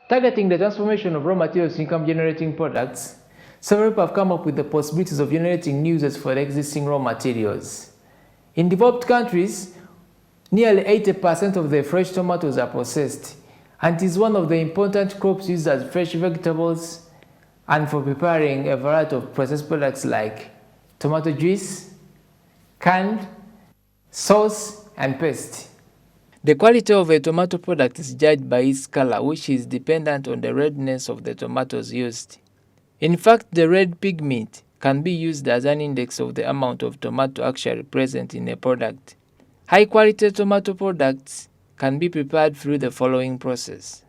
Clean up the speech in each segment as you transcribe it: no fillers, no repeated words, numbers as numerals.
Targeting the transformation of raw materials to income-generating products, several people have come up with the possibilities of generating new uses for existing raw materials. In developed countries, nearly 80% of the fresh tomatoes are processed, and it is one of the important crops used as fresh vegetables and for preparing a variety of processed products like tomato juice, canned, sauce, and paste. The quality of a tomato product is judged by its color, which is dependent on the redness of the tomatoes used. In fact, the red pigment can be used as an index of the amount of tomato actually present in a product. High-quality tomato products can be prepared through the following process.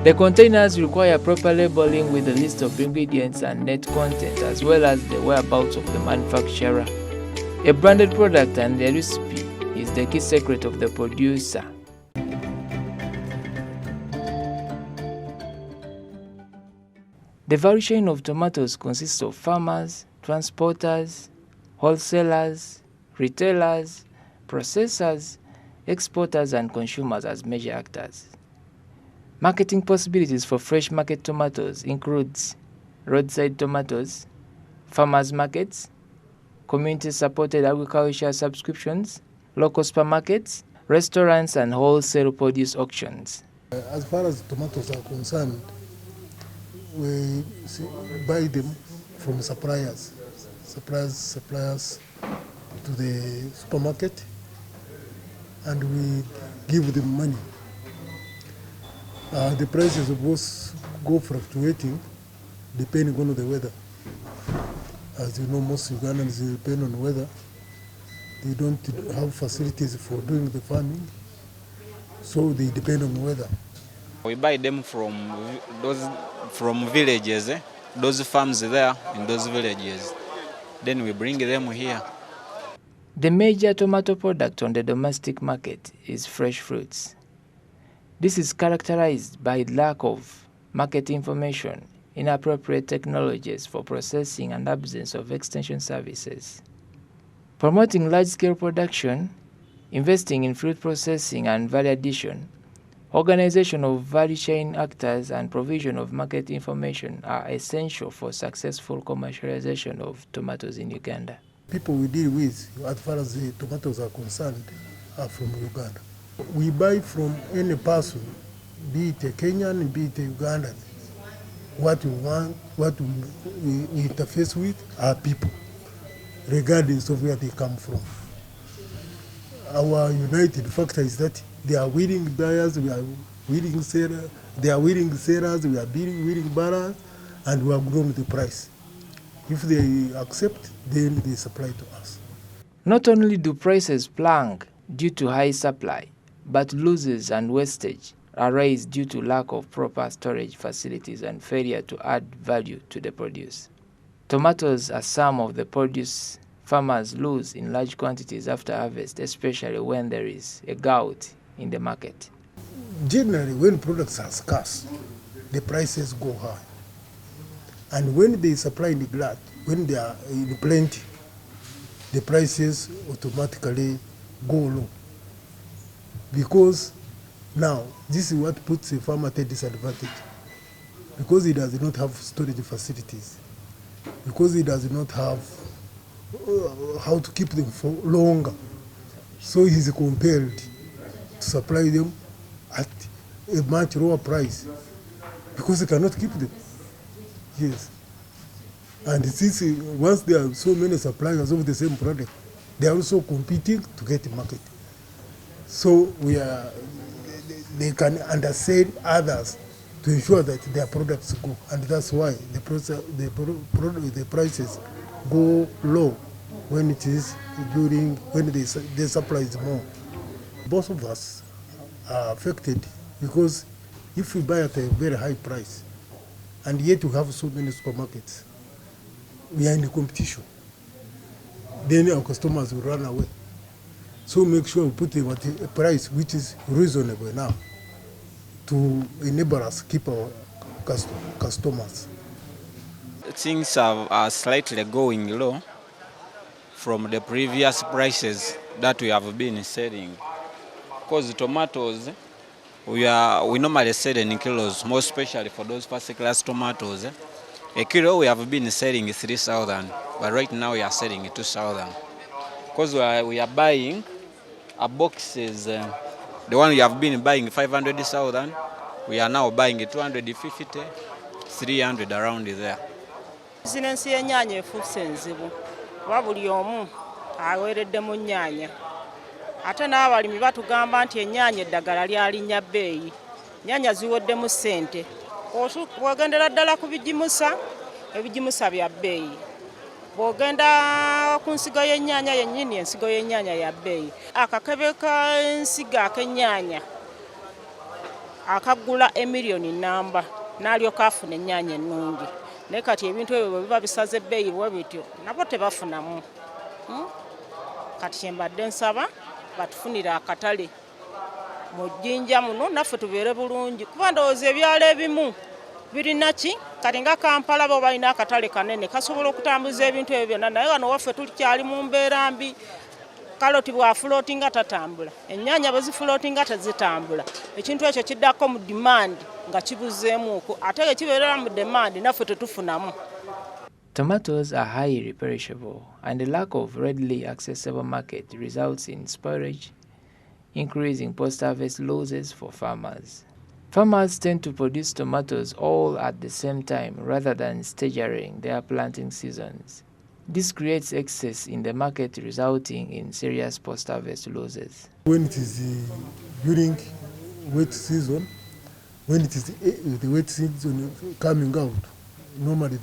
The containers require proper labeling with a list of ingredients and net content, as well as the whereabouts of the manufacturer. A branded product and the recipe is the key secret of the producer. The value chain of tomatoes consists of farmers, transporters, wholesalers, retailers, processors, exporters, and consumers as major actors. Marketing possibilities for fresh market tomatoes includes roadside tomatoes, farmers markets, community-supported agriculture subscriptions, local supermarkets, restaurants, and wholesale produce auctions. As far as tomatoes are concerned, we buy them from suppliers to the supermarket, and we give them money. The prices of both go fluctuating depending on the weather. As you know, most Ugandans depend on weather. They don't have facilities for doing the farming, so they depend on weather. We buy them from villages, those farms there in those villages. Then we bring them here. The major tomato product on the domestic market is fresh fruits. This is characterized by lack of market information, inappropriate technologies for processing, and absence of extension services. Promoting large-scale production, investing in fruit processing and value addition, organization of value chain actors, and provision of market information are essential for successful commercialization of tomatoes in Uganda. People we deal with, as far as the tomatoes are concerned, are from Uganda. We buy from any person, be it a Kenyan, be it a Ugandan. What we want, what we interface with are people, regardless of where they come from. Our united factor is that they are willing buyers, we are willing sellers, they are willing sellers, we are willing buyers, and we have grown the price. If they accept, then they supply to us. Not only do prices plunge due to high supply, but losses and wastage arise due to lack of proper storage facilities and failure to add value to the produce. Tomatoes are some of the produce farmers lose in large quantities after harvest, especially when there is a glut in the market. Generally, when products are scarce, the prices go high. And when they supply in the glut, when they are in plenty, the prices automatically go low. Because now, this is what puts a farmer at a disadvantage. Because he does not have storage facilities. Because he does not have how to keep them for longer. So he's compelled to supply them at a much lower price. Because he cannot keep them. Yes. And since once there are so many suppliers of the same product, they are also competing to get the market. So they can undersell others to ensure that their products go, and that's why the prices go low when it is when the supply is more. Both of us are affected because if we buy at a very high price, and yet we have so many supermarkets, we are in the competition. Then our customers will run away. So make sure we put them at a price which is reasonable now to enable us to keep our customers. Things are slightly going low from the previous prices that we have been selling. Because tomatoes, we normally sell in kilos, more especially for those first-class tomatoes. A kilo we have been selling 3,000, but right now we are selling 2,000. Because we are buying a boxes, the one we have been buying 500,000, we are now buying 250, 300 around there. Business y'ennyaanya efuuse enzibu kuba buli omu aweeredde mu nnyaanya. Ate n'abalimi batugamba nti ennyaanya eddagala lyalinnya bbeeyi. Nnyaanya ziweddemu ssente. Bw'ogendera ddala ku ebigimusa bya bbeeyi. Bw'ogenda ku nsigo y'ennyaanya yennyini, ensigo y'ennyaanya ya bbeeyi. Akakebe k'ensigo ak'ennyaanya akagula emiliyoni namba n'alyoka afuna ennyaanya ennungi naye kati ebintu ebyo bwe biba bisaze ebbeeyi bwe bityo nabo tebafunamu. Kati kyembadde nsaba batufunire akatale mu jjinja muno naffe tubeere bulungi kuba ndowooza ebyalo ebimu birina ki kati nga Kampala bo balina akatale kanene kasobola okutambuza ebintu ebyo byonna naye wano waffe tulikyali mu mbeera mbi. Kaloti bwafulootinga tatambula, ennyaanya bwe zifulootinga tezitambula, ekintu ekyo kiddako mu demand nga kibuzeemuuko ate ge kibeerera mu demand naffe tetufunamu. Tomatoes are highly perishable, and the lack of readily accessible market results in spoilage, increasing post-harvest losses for farmers. Farmers tend to produce tomatoes all at the same time rather than staggering their planting seasons. This creates excess in the market, resulting in serious post-harvest losses. When it is during wet season, when it is the wet season coming out, normally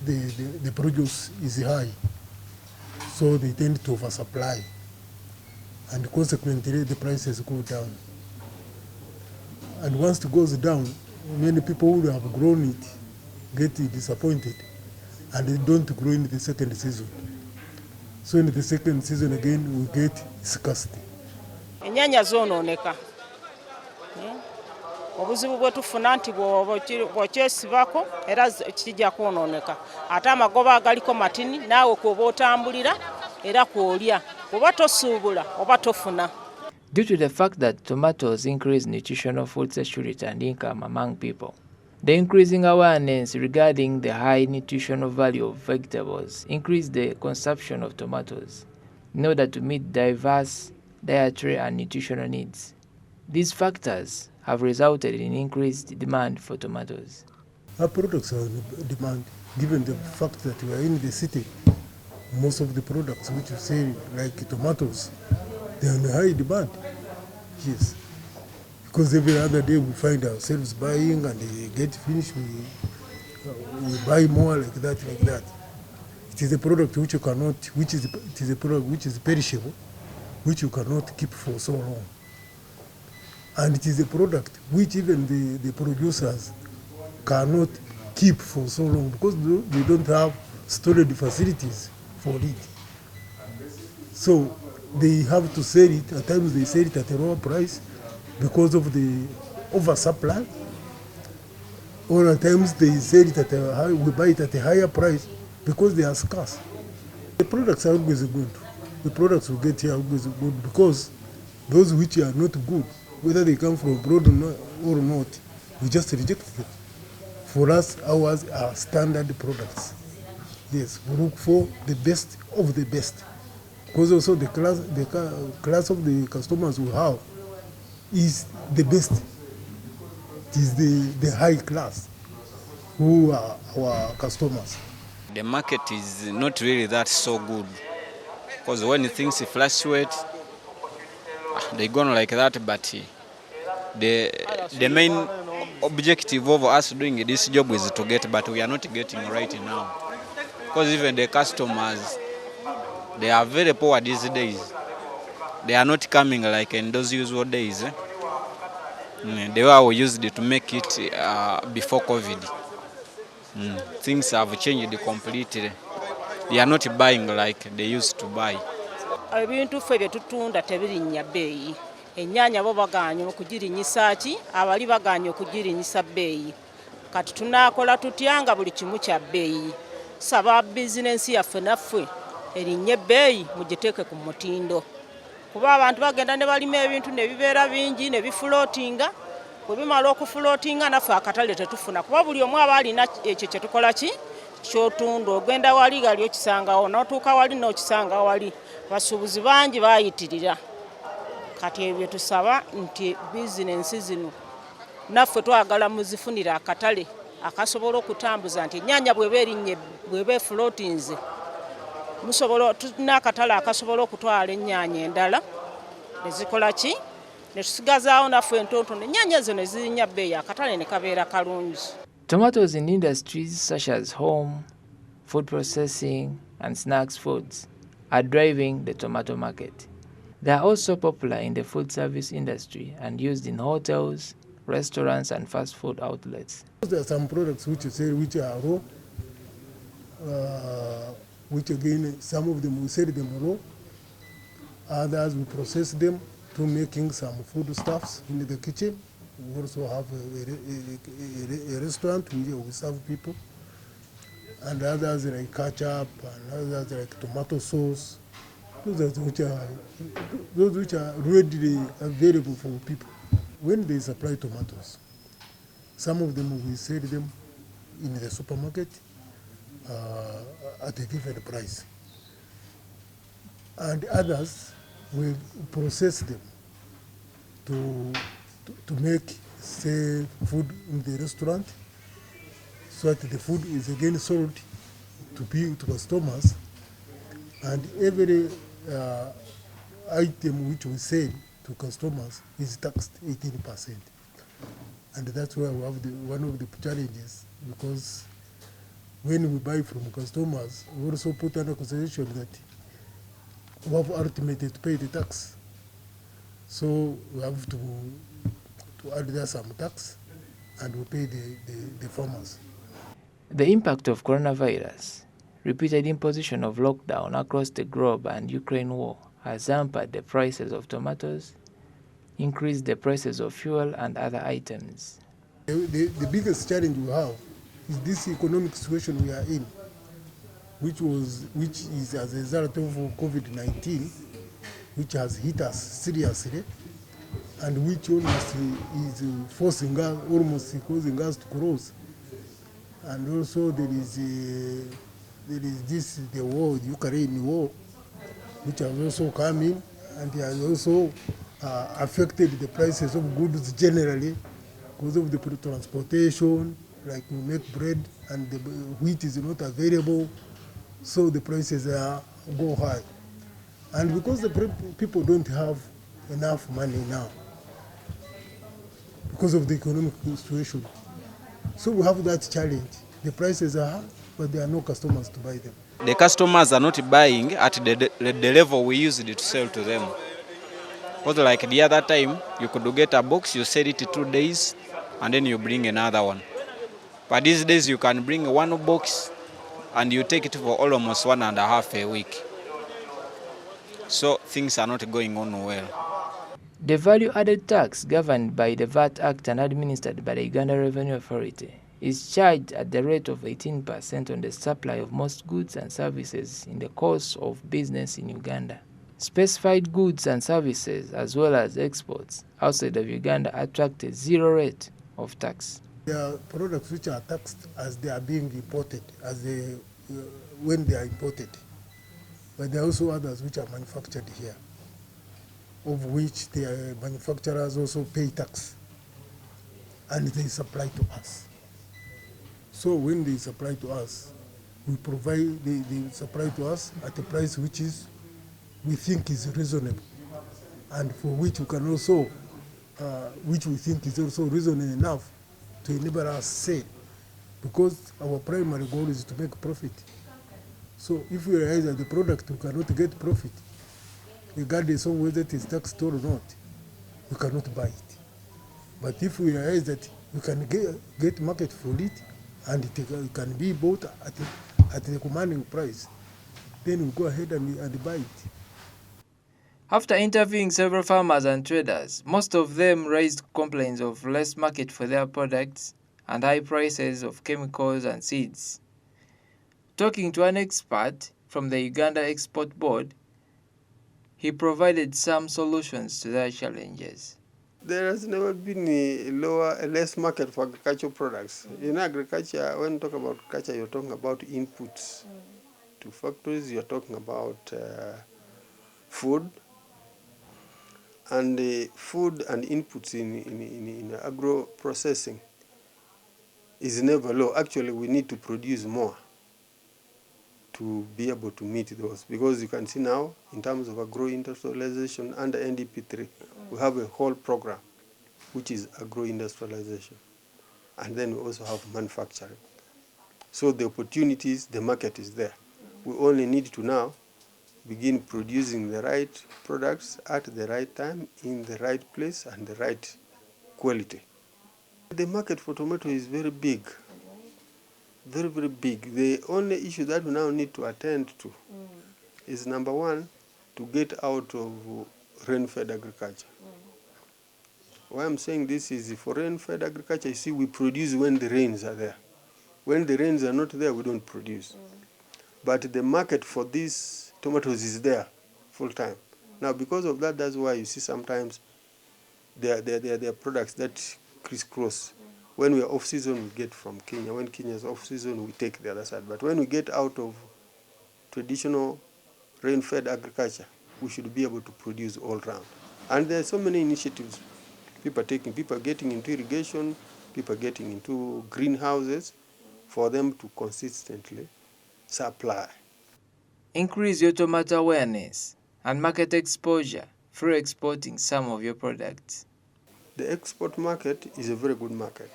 the produce is high, so they tend to oversupply, and consequently the prices go down. And once it goes down, many people who have grown it get disappointed, and they don't grow in the second season. So in the second season again, we get scarcity. Ennyaanya zoonooneka. Obuzibu bwe tufuna nti bw'okyesibako era kijja kwonooneka. Ate amagoba agaliko matini naawe kuba otambulira era kwolya. Oba tosuubula oba tofuna. Due to the fact that tomatoes increase nutritional food security and income among people, the increasing awareness regarding the high nutritional value of vegetables increased the consumption of tomatoes in order to meet diverse dietary and nutritional needs. These factors have resulted in increased demand for tomatoes. Our products are in demand, given the fact that we are in the city. Most of the products which you say, like tomatoes, they are in high demand. Yes. Because every other day we find ourselves buying, and they get finished, we buy more like that. It is a product which you cannot, it is a product which is perishable, which you cannot keep for so long. And it is a product which even the producers cannot keep for so long because they don't have storage facilities for it. So they have to sell it. At times they sell it at a lower price because of the oversupply, or at times they sell it at a high, we buy it at a higher price because they are scarce. The products are always good. The products we get here are always good because those which are not good, whether they come from abroad or not, we just reject them. For us, ours are standard products. Yes, we look for the best of the best. Because also the class of the customers we have is the best. It is the high class who are our customers. The market is not really that so good because when things fluctuate, they go on like that, but the main objective of us doing this job is to get, but we are not getting right now. Because even the customers, they are very poor these days. They are not coming like in those usual days. The way we used to make it before COVID. Things have changed completely. They are not buying like they used to buy. Ebintu ffe bye tutunda tebirinnya bbeeyi. Ennyaanya bo bagaanye okugirinyisa ki, abali bagaanye okugirinyisa bbeeyi. Kati tunaakola tutya nga buli kimu kya bbeeyi. Saba bizinensi yaffe naffe erinnye bbeeyi mugiteeke ku mutindo. Kuba abantu bagenda ne balima ebintu ne bibeera bingi ne bifulootinga. Bwe bimala okufulootinga naffe akatale tetufuna. Kuba buli omu aba alina ekyo kye tukola ki ky'otunda. Ogenda wali gali okisangawo, n'otuuka wali n'okisanga wali. Basuubuzi bangi baayitirira. Kati ebyo tusaba nti bizinensi zino naffe twagala muzifunire akatale akasobola okutambuza nti ennyaanya bw'eba erinnye bw'eba efulootinze musobola tulina akatale akasobola okutwala ennyaanya endala ne zikola ki ne tusigazaawo naffe entontono ennyaanya zino ne zirinnya bbeeyi akatale ne kabeera kalungi. Tomatoes in industries such as home, food processing, and snacks foods are driving the tomato market. They are also popular in the food service industry and used in hotels, restaurants, and fast food outlets. There are some products which you say which are raw, which again some of them we sell them raw, others we process them to making some food stuffs in the kitchen. We also have a restaurant where we serve people, and others like ketchup, and others like tomato sauce. Those which are readily available for people. When they supply tomatoes, some of them we sell them in the supermarket at a given price, and others we process them to make, say, food in the restaurant, so that the food is again sold to customers, and every item which we sell to customers is taxed 18%. And that's where we have one of the challenges, because when we buy from customers, we also put under consideration that we have ultimately to pay the tax. So we have to add there some tax, and we pay the farmers. The impact of coronavirus, repeated imposition of lockdown across the globe, and Ukraine war has hampered the prices of tomatoes, increased the prices of fuel and other items. The biggest challenge we have is this economic situation we are in, which is as a result of COVID-19, which has hit us seriously, and which almost is forcing us, almost causing us to close. And also there is the war, the Ukraine war, which has also come in, and has also affected the prices of goods generally because of the transportation. Like we make bread and the wheat is not available, so the prices go high. And because the people don't have enough money now because of the economic situation, so we have that challenge. The prices are high, but there are no customers to buy them. The customers are not buying at the level we used to sell to them. Because like the other time, you could get a box, you sell it 2 days, and then you bring another one. But these days you can bring one box and you take it for almost 1.5 weeks. So things are not going on well. The value-added tax, governed by the VAT Act and administered by the Uganda Revenue Authority, is charged at the rate of 18% on the supply of most goods and services in the course of business in Uganda. Specified goods and services, as well as exports outside of Uganda, attract a zero rate of tax. There are products which are taxed as they are being imported, when they are imported. But there are also others which are manufactured here, of which the manufacturers also pay tax, and they supply to us. So when they supply to us, we provide, they supply to us at a price which we think is reasonable, and for which we can also, which we think is also reasonable enough to enable us sell, because our primary goal is to make profit. So if we realize that the product we cannot get profit, regardless of whether it is taxed or not, we cannot buy it. But if we realize that we can get market for it, and it can be bought at a commanding price, then we go ahead and buy it. After interviewing several farmers and traders, most of them raised complaints of less market for their products and high prices of chemicals and seeds. Talking to an expert from the Uganda Export Board, he provided some solutions to their challenges. There has never been a less market for agricultural products. In agriculture, when you talk about agriculture, you're talking about inputs to factories, you're talking about food. And food and inputs in agro-processing is never low. Actually, we need to produce more to be able to meet those. Because you can see now, in terms of agro-industrialization under NDP3, we have a whole program, which is agro-industrialization. And then we also have manufacturing. So the opportunities, the market is there. We only need to now begin producing the right products at the right time, in the right place, and the right quality. The market for tomato is very big, very, very big. The only issue that we now need to attend to is, number one, to get out of rain-fed agriculture. Why I'm saying this is, for rain-fed agriculture, you see, we produce when the rains are there. When the rains are not there, we don't produce. But the market for these tomatoes is there full time. Now, because of that, that's why you see sometimes there are products that crisscross. When we are off season, we get from Kenya. When Kenya is off season, we take the other side. But when we get out of traditional rain-fed agriculture, we should be able to produce all round. And there are so many initiatives people are taking. People are getting into irrigation, people are getting into greenhouses for them to consistently supply. Increase your tomato awareness and market exposure through exporting some of your products. The export market is a very good market.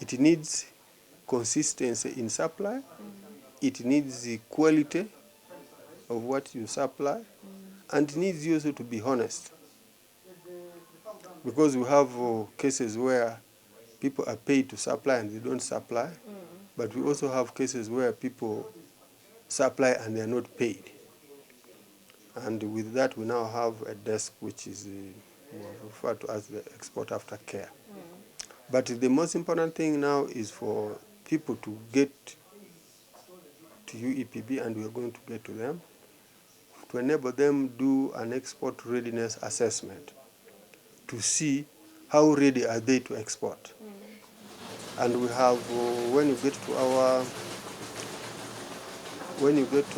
It needs consistency in supply. It needs the quality of what you supply. And it needs you also to be honest. Because we have cases where people are paid to supply and they don't supply. But we also have cases where people supply and they are not paid. And with that, we now have a desk which is referred to as the export after care. But the most important thing now is for people to get to UEPB, and we are going to get to them, to enable them do an export readiness assessment to see how ready are they to export. And we have, when you get to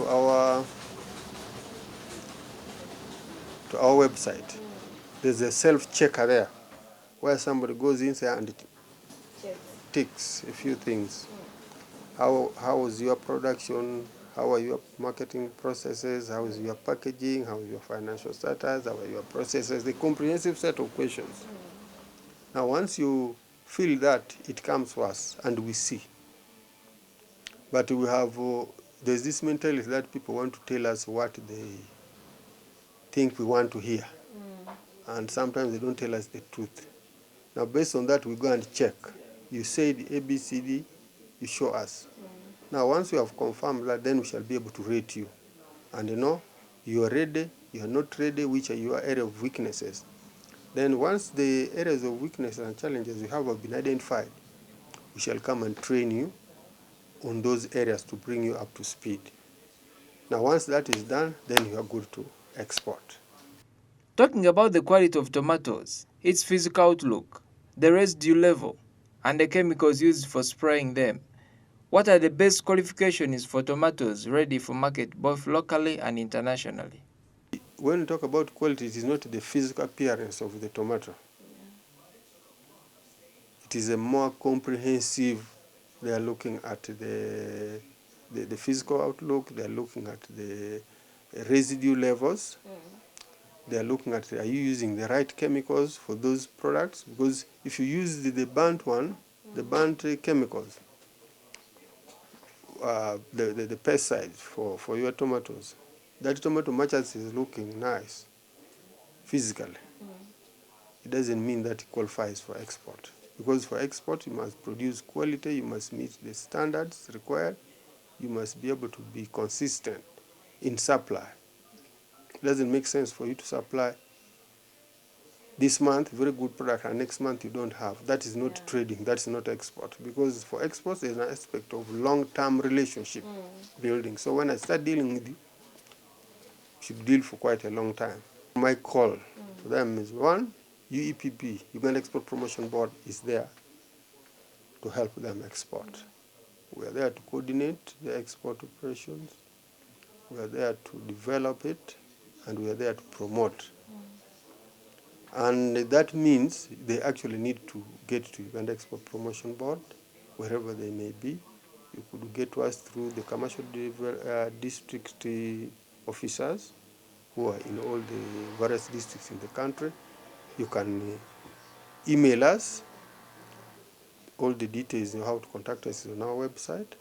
our website, there's a self-checker there where somebody goes inside and ticks a few things. How is your production? How are your marketing processes? How is your packaging? How is your financial status? How are your processes? The comprehensive set of questions. Now, once you fill that, it comes to us and we see. But we have, there's this mentality that people want to tell us what they think we want to hear. And sometimes they don't tell us the truth. Now, based on that, we go and check. You said ABCD, you show us. Now, once we have confirmed that, then we shall be able to rate you. And you are ready, you are not ready, which are your area of weaknesses. Then once the areas of weaknesses and challenges you have been identified, we shall come and train you on those areas to bring you up to speed. Now, once that is done, then you are good to export. Talking about the quality of tomatoes, its physical outlook, the residue level, and the chemicals used for spraying them, what are the best qualifications for tomatoes ready for market both locally and internationally? When we talk about quality, it is not the physical appearance of the tomato. It is a more comprehensive. They are looking at the physical outlook. They are looking at the residue levels. They are looking at, are you using the right chemicals for those products? Because if you use the burnt one, the burnt chemicals, the pesticides for your tomatoes, that tomato much as is looking nice physically, it doesn't mean that it qualifies for export. Because for export, you must produce quality, you must meet the standards required, you must be able to be consistent in supply. It doesn't make sense for you to supply this month very good product and next month you don't have. That is not trading, that's not export. Because for exports, there's an aspect of long-term relationship building. So when I start dealing with you, should deal for quite a long time. My call to them is, one, UEPP, Uganda Export Promotion Board, is there to help them export. We are there to coordinate the export operations. We are there to develop it, and we are there to promote. And that means they actually need to get to Uganda Export Promotion Board, wherever they may be. You could get to us through the commercial district officers who are in all the various districts in the country. You can email us. All the details on how to contact us is on our website.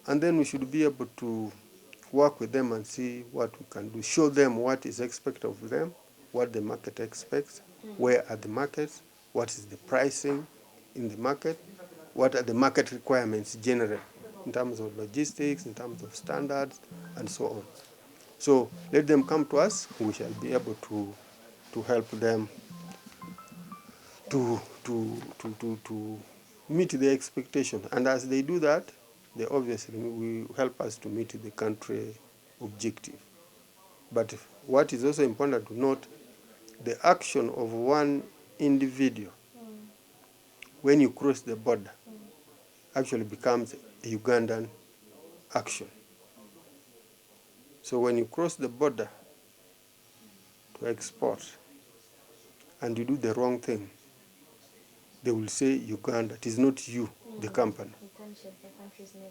And then we should be able to work with them and see what we can do. Show them what is expected of them, what the market expects, where are the markets, what is the pricing in the market, what are the market requirements generally in terms of logistics, in terms of standards, and so on. So let them come to us. We shall be able to help them to meet the expectation. And as they do that, they obviously will help us to meet the country objective. But what is also important to note, the action of one individual when you cross the border actually becomes a Ugandan action. So when you cross the border to export and you do the wrong thing, they will say Uganda. It is not you, the company. You can't share the country's name.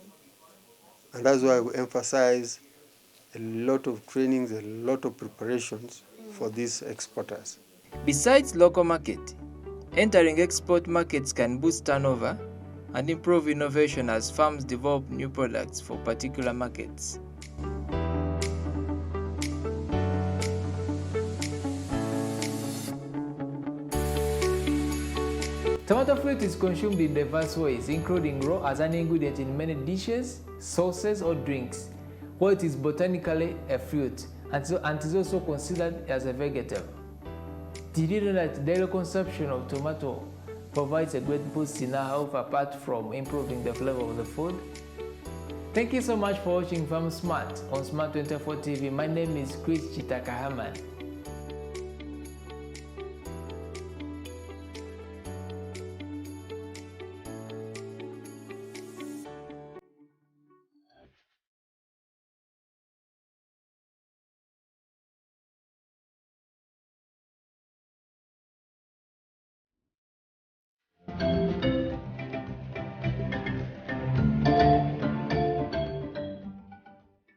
And that's why we emphasize a lot of trainings, a lot of preparations for these exporters. Besides local market, entering export markets can boost turnover and improve innovation as firms develop new products for particular markets. Tomato fruit is consumed in diverse ways, including raw as an ingredient in many dishes, sauces, or drinks, while it is botanically a fruit and is also considered as a vegetable. Did you know that daily consumption of tomato provides a great boost in our health apart from improving the flavor of the food? Thank you so much for watching Farm Smart on Smart 24 TV. My name is Chris Chitakahaman.